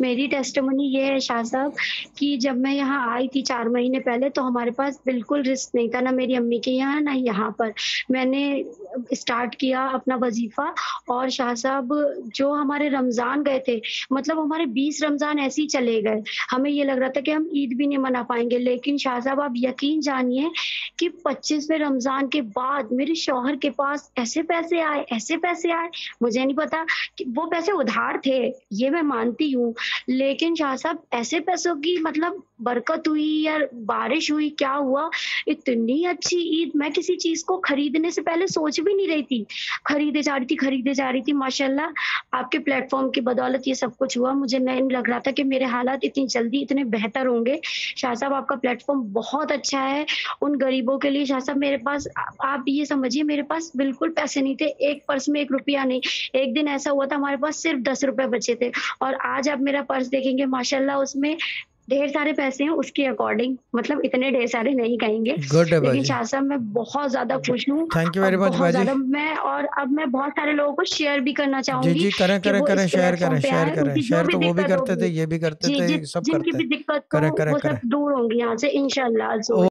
मेरी टेस्टिमोनी ये है शाह साहब कि जब मैं यहाँ आई थी 4 महीने पहले तो हमारे पास बिल्कुल रिस्क नहीं था, ना मेरी अम्मी के यहाँ, ना यहाँ पर। मैंने स्टार्ट किया अपना वज़ीफ़ा और शाह साहब जो हमारे रमज़ान गए थे, मतलब हमारे 20 रमज़ान ऐसे ही चले गए। हमें ये लग रहा था कि हम ईद भी नहीं मना पाएँगे, लेकिन शाह साहब आप यकीन जानिए कि 25वें रमज़ान के बाद मेरे शौहर के पास ऐसे पैसे आए, मुझे नहीं पता कि वो पैसे उधार थे, ये मैं मानती हूँ। लेकिन शाह साहब ऐसे पैसों की मतलब बरकत हुई या बारिश हुई, क्या हुआ, इतनी अच्छी ईद मैं किसी चीज़ को खरीदने से पहले सोच भी नहीं रही थी। खरीदे जा रही थी माशाल्लाह आपके प्लेटफ़ॉर्म की बदौलत ये सब कुछ हुआ। मुझे नहीं लग रहा था कि मेरे हालात इतनी जल्दी इतने बेहतर होंगे। शाह साहब आपका प्लेटफ़ॉर्म बहुत अच्छा है। उन गरीबों के लिए शाह साहब मेरे पास आप ये समझिए मेरे पास बिल्कुल पैसे नहीं थे। एक पर्स में 1 रुपया नहीं। एक दिन ऐसा हुआ था हमारे पास सिर्फ़ ₹10 बचे थे और आज आप मेरा पर्स देखेंगे माशाल्लाह उसमें ढेर सारे पैसे हैं उसके अकॉर्डिंग मतलब इतने ढेर सारे नहीं कहेंगे। गुड है लेकिन बाजी। शाह साहब मैं बहुत ज़्यादा खुश हूँ थैंक यू और वेरी मच बहुत बाजी। ज़्यादा मैं और अब मैं बहुत सारे लोगों को शेयर भी करना जी चाहूँगी जी, करें कि करें वो करें, इस शेयर करें प्लेटफ़ॉर्म पे शेयर आएँ, करें। उनकी जो शेयर भी तो वो भी दिक्कत करते थे, होगी ये भी करते जी, थे, जि सब जिनकी करते भी हैं। दिक्कत हो करें करें वो करें। सब दूर होंगी यहाँ से इंशाअल्लाह।